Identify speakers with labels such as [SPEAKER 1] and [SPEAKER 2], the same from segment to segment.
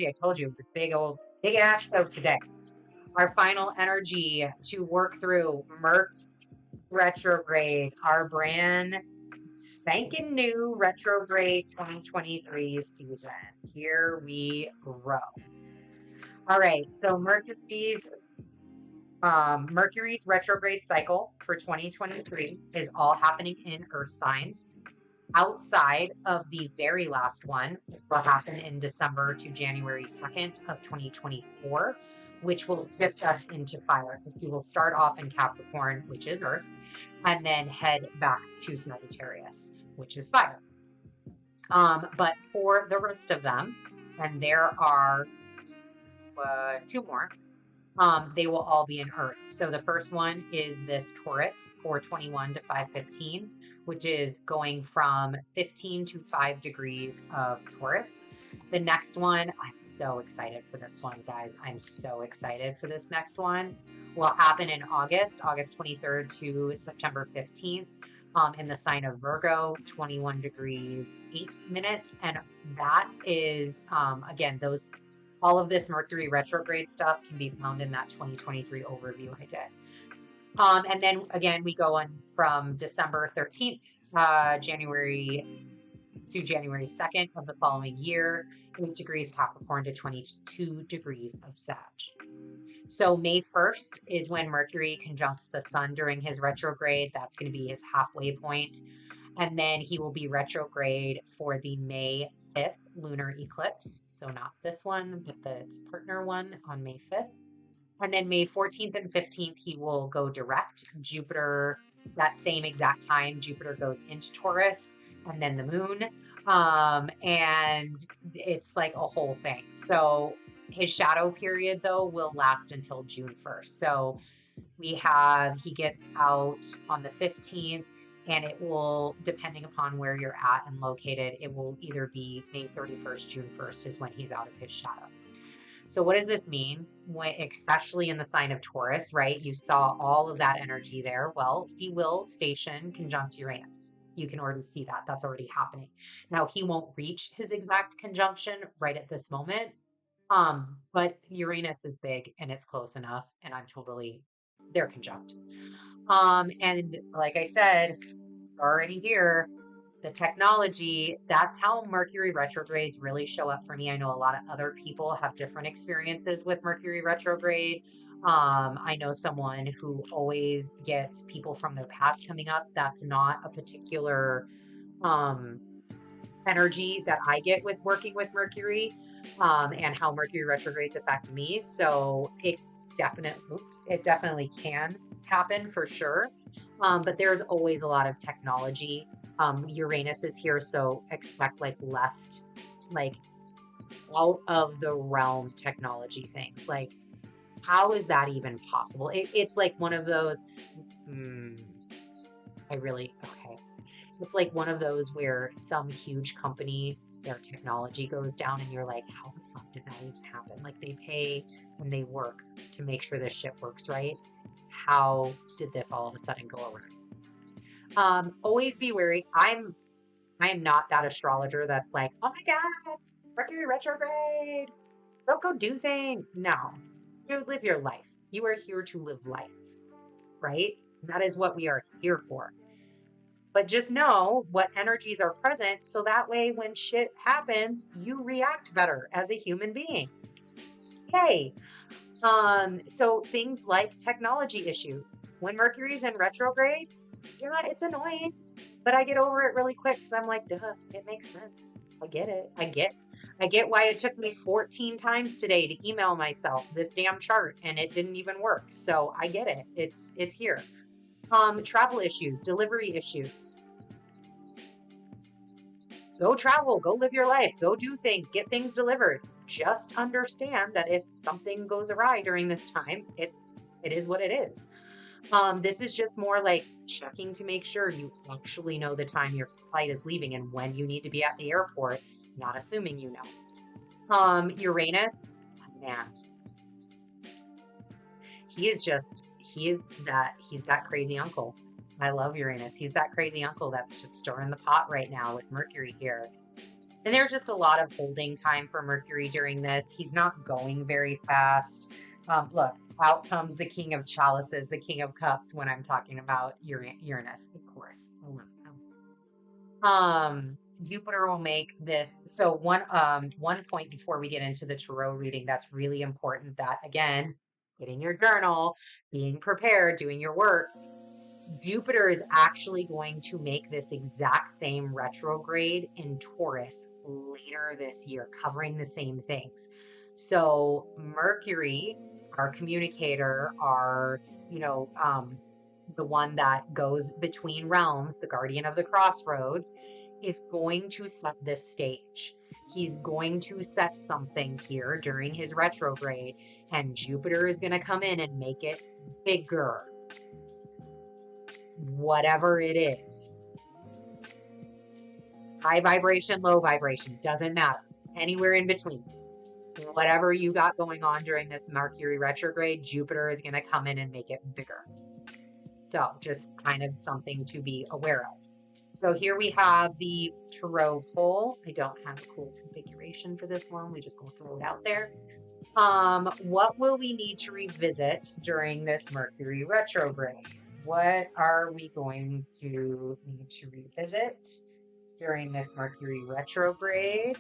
[SPEAKER 1] I told you it was a big ass show today. Our final energy to work through Mercury retrograde, our brand spanking new retrograde 2023 season. Here we go. All right, so Mercury's retrograde cycle for 2023 is all happening in Earth signs outside of the very last one, which will happen in December to January 2nd of 2024, which will shift us into fire because we will start off in Capricorn, which is Earth, and then head back to Sagittarius, which is fire. But for the rest of them, and there are two more, they will all be in Earth. So the first one is this Taurus, 421 to 515, which is going from 15 to 5 degrees of Taurus. The next one, I'm so excited for this one, guys. I'm so excited for this next one. Will happen in August 23rd to September 15th. In the sign of Virgo, 21 degrees, 8 minutes. And that is, again, all of this Mercury retrograde stuff can be found in that 2023 overview I did. And then again, we go on from December 13th, January to January 2nd of the following year, 8 degrees Capricorn to 22 degrees of Sag. So May 1st is when Mercury conjuncts the sun during his retrograde. That's going to be his halfway point. And then he will be retrograde for the May 5th lunar eclipse. So not this one, but its partner one on May 5th. And then May 14th and 15th, he will go direct. Jupiter, that same exact time, Jupiter goes into Taurus and then the moon. And it's like a whole thing. So his shadow period, though, will last until June 1st. So he gets out on the 15th, and it will, depending upon where you're at and located, it will either be May 31st, June 1st is when he's out of his shadow. So what does this mean? Especially in the sign of Taurus, right? You saw all of that energy there. Well, he will station conjunct Uranus. You can already see that. That's already happening. Now, he won't reach his exact conjunction right at this moment. But Uranus is big and it's close enough, and they're conjunct. And like I said, it's already here. The technology, that's how Mercury retrogrades really show up for me. I know a lot of other people have different experiences with Mercury retrograde. I know someone who always gets people from their past coming up. That's not a particular energy that I get with working with Mercury, and how Mercury retrogrades affect me. So it definitely can happen for sure. But there's always a lot of technology. Uranus is here, so expect out of the realm technology things. Like, how is that even possible? It's like one of those, it's like one of those where some huge company, their technology goes down and you're like, how the fuck did that even happen? Like, they pay and they work to make sure this shit works right. How did this all of a sudden go around? Always be wary. I am not that astrologer that's like, oh my God, Mercury retrograde, don't go do things. No, you live your life. You are here to live life, right? That is what we are here for. But just know what energies are present, so that way when shit happens, you react better as a human being. Okay. So things like technology issues. When Mercury's in retrograde, it's annoying, but I get over it really quick because I'm like, duh, it makes sense. I get it. I get why it took me 14 times today to email myself this damn chart and it didn't even work. So I get it. It's here. Travel issues, delivery issues. Go travel, go live your life, go do things, get things delivered. Just understand that if something goes awry during this time, it is what it is. This is just more like checking to make sure you actually know the time your flight is leaving and when you need to be at the airport, not assuming you know. Uranus, man, he's that crazy uncle. I love Uranus. He's that crazy uncle that's just stirring the pot right now with Mercury here. And there's just a lot of holding time for Mercury during this. He's not going very fast. Look, out comes the King of Chalices, the King of Cups when I'm talking about Uranus, of course. Jupiter will make this. So one point before we get into the tarot reading, that's really important, that again, getting your journal, being prepared, doing your work. Jupiter is actually going to make this exact same retrograde in Taurus later this year, covering the same things. So Mercury, our communicator, our, the one that goes between realms, the guardian of the crossroads, is going to set this stage. He's going to set something here during his retrograde, and Jupiter is going to come in and make it bigger. Whatever it is. High vibration, low vibration, doesn't matter. Anywhere in between. Whatever you got going on during this Mercury retrograde, Jupiter is going to come in and make it bigger. So just kind of something to be aware of. So here we have the tarot pole. I don't have a cool configuration for this one. We just going to throw it out there. What will we need to revisit during this Mercury retrograde? What are we going to need to revisit during this Mercury retrograde?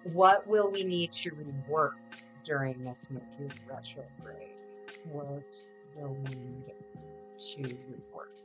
[SPEAKER 1] What will we need to rework during this Mercury retrograde? What will we need to rework?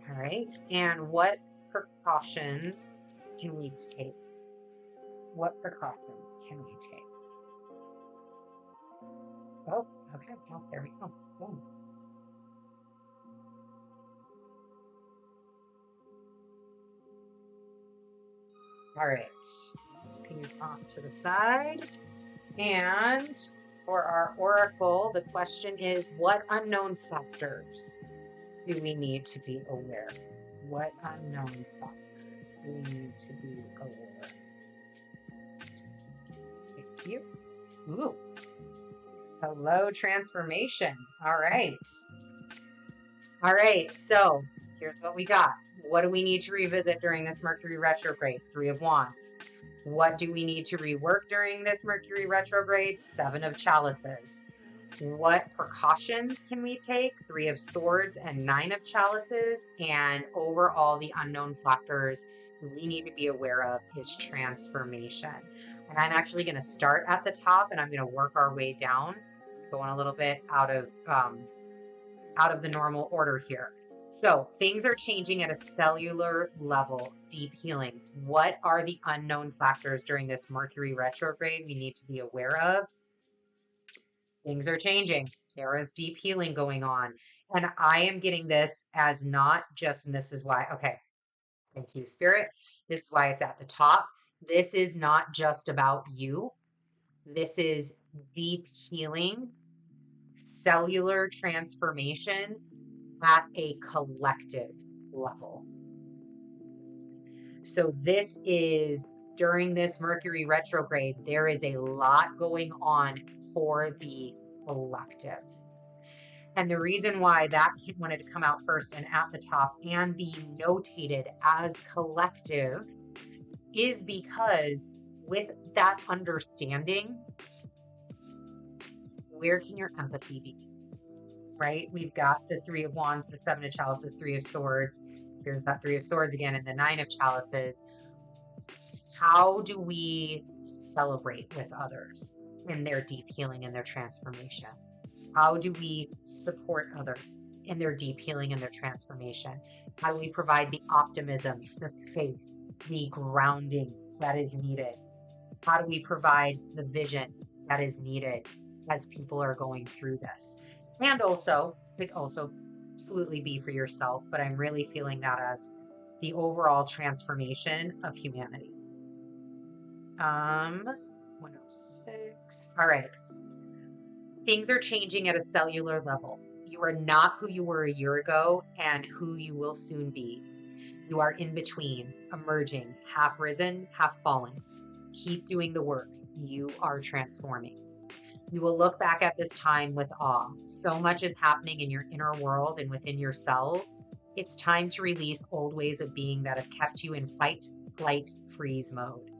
[SPEAKER 1] All right. And what precautions can we take? What precautions can we take? Oh, okay. Well, there we go. Boom. All right. These off to the side. And for our oracle, the question is, what unknown factors do we need to be aware? What unknown factors do we need to be aware? Thank you. Ooh. Hello, transformation. All right. All right. So here's what we got. What do we need to revisit during this Mercury retrograde? 3 of Wands. What do we need to rework during this Mercury retrograde? 7 of Chalices. What precautions can we take? 3 of Swords and 9 of Chalices. And overall, the unknown factors we need to be aware of is transformation. And I'm actually going to start at the top and I'm going to work our way down, going a little bit out of the normal order here. So things are changing at a cellular level, deep healing. What are the unknown factors during this Mercury retrograde we need to be aware of? Things are changing. There is deep healing going on. And I am getting this as not just, and this is why, okay, thank you, Spirit. This is why it's at the top. This is not just about you. This is deep healing, cellular transformation at a collective level. So this is during this Mercury retrograde, there is a lot going on for the collective. And the reason why that wanted to come out first and at the top and be notated as collective is because with that understanding, where can your empathy be? Right? We've got the 3 of Wands, the 7 of Chalices, 3 of Swords. Here's that 3 of Swords again, and the 9 of Chalices. How do we celebrate with others in their deep healing and their transformation? How do we support others in their deep healing and their transformation? How do we provide the optimism, the faith, the grounding that is needed? How do we provide the vision that is needed as people are going through this? And also, it could also absolutely be for yourself, but I'm really feeling that as the overall transformation of humanity. 106. All right. Things are changing at a cellular level. You are not who you were a year ago and who you will soon be. You are in between, emerging, half risen, half fallen. Keep doing the work. You are transforming. You will look back at this time with awe. So much is happening in your inner world and within your cells It's time to release old ways of being that have kept you in fight, flight, freeze mode.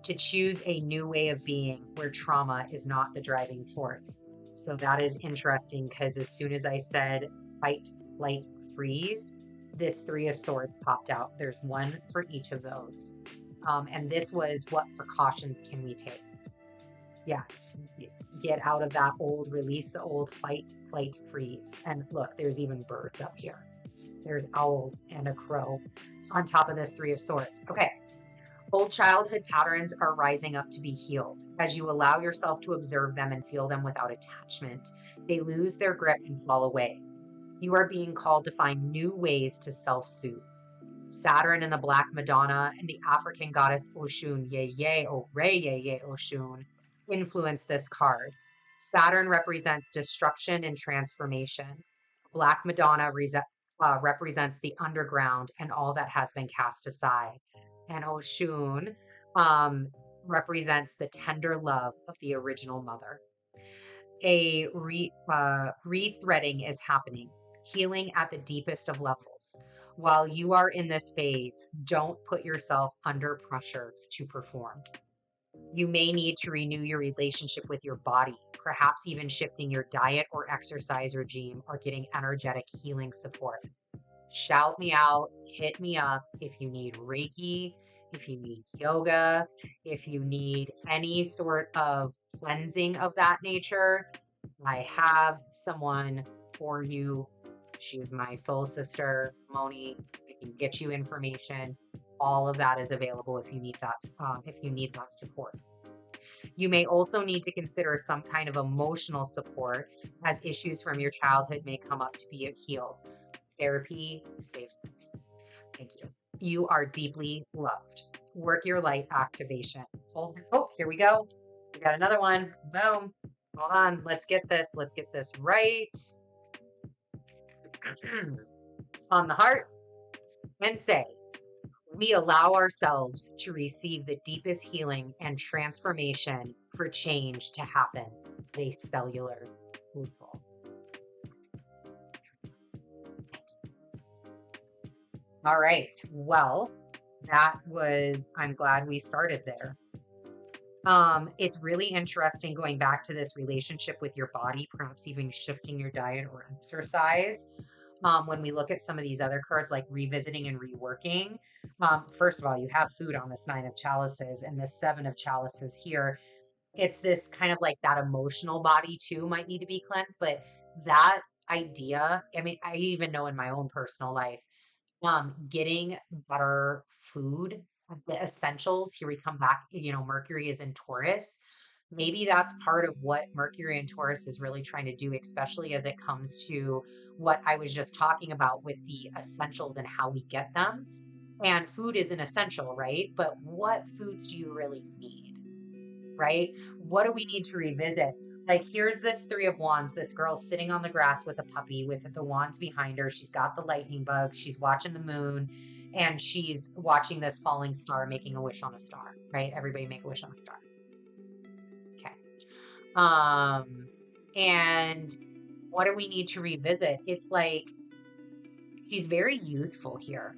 [SPEAKER 1] To choose a new way of being where trauma is not the driving force. So that is interesting because as soon as I said fight, flight, freeze, this Three of Swords popped out. There's one for each of those. And this was, what precautions can we take? Yeah, get out of that old, release the old, fight, flight, freeze. And look, there's even birds up here. There's owls and a crow on top of this Three of Swords. Okay. Old childhood patterns are rising up to be healed. As you allow yourself to observe them and feel them without attachment, they lose their grip and fall away. You are being called to find new ways to self-soothe. Saturn and the Black Madonna and the African goddess Oshun, ye ye o re ye ye Oshun, influence this card. Saturn represents destruction and transformation. Black Madonna represents the underground and all that has been cast aside. And Oshun represents the tender love of the original mother. A rethreading is happening, healing at the deepest of levels. While you are in this phase, don't put yourself under pressure to perform. You may need to renew your relationship with your body, perhaps even shifting your diet or exercise regime or getting energetic healing support. Shout me out, hit me up if you need Reiki, if you need yoga, if you need any sort of cleansing of that nature. I have someone for you. She's my soul sister, Moni. I can get you information. All of that is available if you need that support. You may also need to consider some kind of emotional support as issues from your childhood may come up to be healed. Therapy saves lives. Thank you. You are deeply loved. Work your light activation. Oh, here we go. We got another one. Boom. Hold on. Let's get this. Let's get this right. On the heart, and say, we allow ourselves to receive the deepest healing and transformation for change to happen at a cellular level. All right. Well, I'm glad we started there. It's really interesting going back to this relationship with your body, perhaps even shifting your diet or exercise. When we look at some of these other cards, like revisiting and reworking, first of all, you have food on this Nine of Chalices and this Seven of Chalices here. It's this kind of like that emotional body too might need to be cleansed, but that idea, I mean, I even know in my own personal life, getting better food, the essentials, here we come back, Mercury is in Taurus. Maybe that's part of what Mercury and Taurus is really trying to do, especially as it comes to what I was just talking about with the essentials and how we get them. And food is an essential, right? But what foods do you really need, right? What do we need to revisit? Like, here's this Three of Wands, this girl sitting on the grass with a puppy with the wands behind her. She's got the lightning bug. She's watching the moon and she's watching this falling star, making a wish on a star, right? Everybody make a wish on a star. Okay. And what do we need to revisit? It's like, she's very youthful here.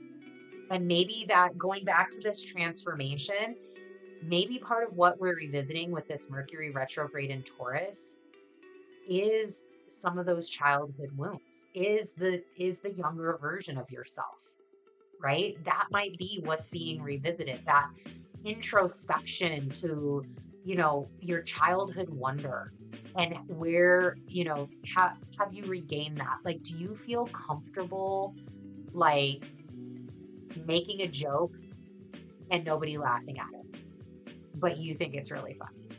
[SPEAKER 1] And maybe that going back to this transformation, maybe part of what we're revisiting with this Mercury retrograde in Taurus is some of those childhood wounds, is the younger version of yourself, right? That might be what's being revisited, that introspection to, your childhood wonder and where, have you regained that? Like, do you feel comfortable, like, making a joke and nobody laughing at it, but you think it's really funny?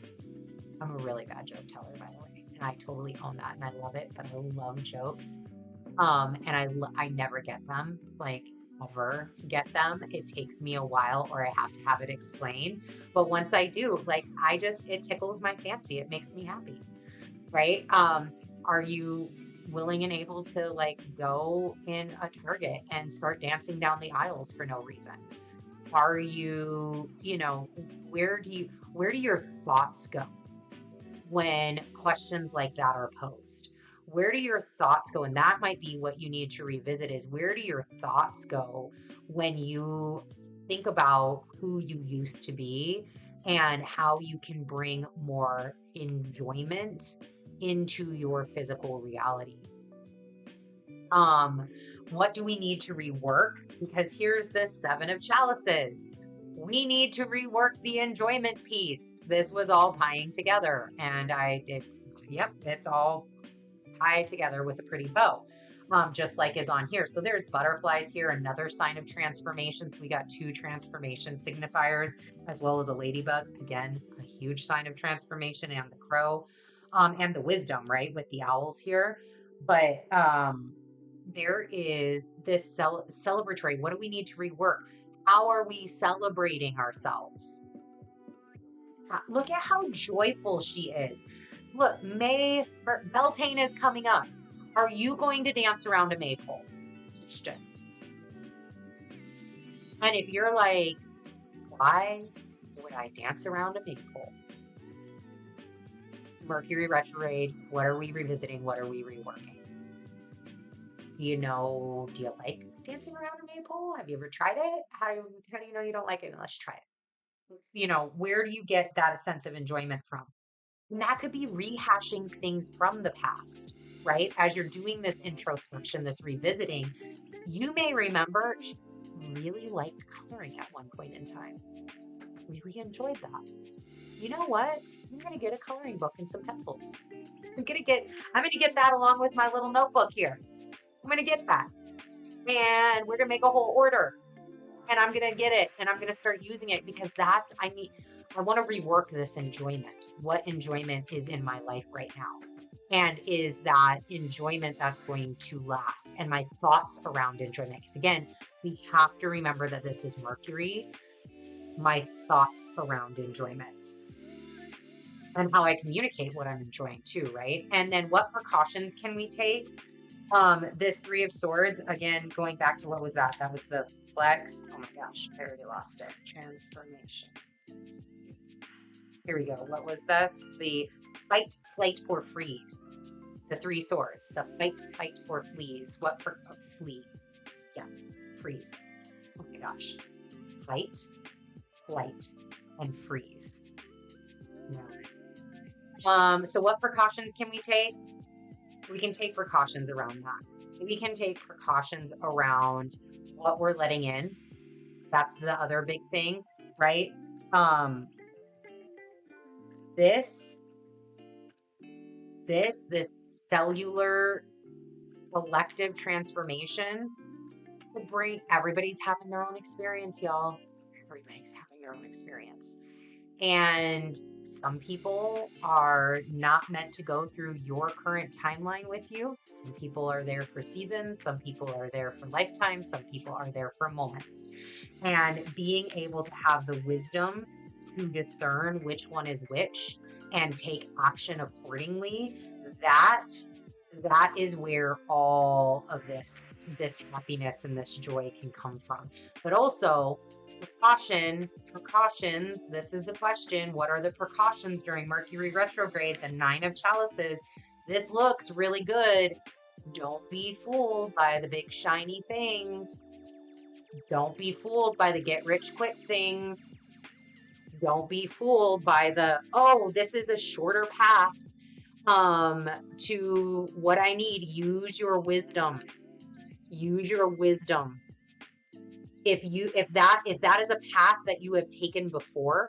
[SPEAKER 1] I'm a really bad joke teller, by the way, and I totally own that, and I love it, but I love jokes. And I never get them, like, ever get them. It takes me a while, or I have to have it explained. But once I do, like, it tickles my fancy. It makes me happy, right? Are you willing and able to, like, go in a Target and start dancing down the aisles for no reason? Are you, where do your thoughts go when questions like that are posed? Where do your thoughts go? And that might be what you need to revisit, is where do your thoughts go when you think about who you used to be and how you can bring more enjoyment into your physical reality. What do we need to rework? Because here's the 7 of chalices. We need to rework the enjoyment piece. This was all tying together, and it's all tied together with a pretty bow, just like is on here. So there's butterflies here, another sign of transformation. So we got 2 transformation signifiers, as well as a ladybug, again, a huge sign of transformation, and the crow, and the wisdom, right, with the owls here. But there is this celebratory. What do we need to rework? How are we celebrating ourselves? Look at how joyful she is. Look, Beltane is coming up. Are you going to dance around a maypole? And if you're like, why would I dance around a maypole? Mercury retrograde, what are we revisiting? What are we reworking? Do you like dancing around a maypole? Have you ever tried it? How do you know you don't like it? Let's try it. Where do you get that sense of enjoyment from? And that could be rehashing things from the past, right? As you're doing this introspection, this revisiting, you may remember she really liked coloring at one point in time. Really enjoyed that. You know what? I'm going to get a coloring book and some pencils. I'm going to get that along with my little notebook here. I'm going to get that. And we're going to make a whole order. And I'm going to get it. And I'm going to start using it, because I want to rework this enjoyment. What enjoyment is in my life right now? And is that enjoyment that's going to last? And my thoughts around enjoyment. Because again, we have to remember that this is Mercury. My thoughts around enjoyment. And how I communicate what I'm enjoying too, right? And then what precautions can we take? This 3 of Swords, again, going back to what was that? That was the flex. Oh my gosh, I already lost it. Transformation. Here we go. What was this? The fight, flight, or freeze. The 3 swords. The fight, or flees. Flee. Yeah, freeze. Oh my gosh. Fight, flight, and freeze. Yeah. So what precautions can we take? We can take precautions around that. We can take precautions around what we're letting in. That's the other big thing, right? This cellular collective transformation will bring, everybody's having their own experience, y'all. Everybody's having their own experience. And some people are not meant to go through your current timeline with you. Some people are there for seasons. Some people are there for lifetimes. Some people are there for moments. And being able to have the wisdom to discern which one is which and take action accordingly, that is where all of this happiness and this joy can come from. But also, precautions, this is the question. What are the precautions during Mercury retrograde? The 9 of chalices. This looks really good. Don't be fooled by the big shiny things. Don't be fooled by the get rich quick things. Don't be fooled by the, oh, this is a shorter path to what I need. Use your wisdom. Use your wisdom. If that is a path that you have taken before,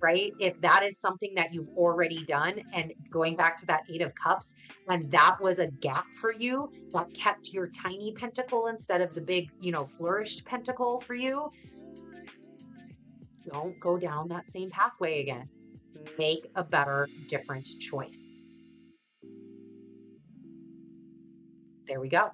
[SPEAKER 1] right? If that is something that you've already done, and going back to that 8 of cups, and that was a gap for you that kept your tiny pentacle instead of the big, flourished pentacle for you, don't go down that same pathway again. Make a better, different choice. There we go.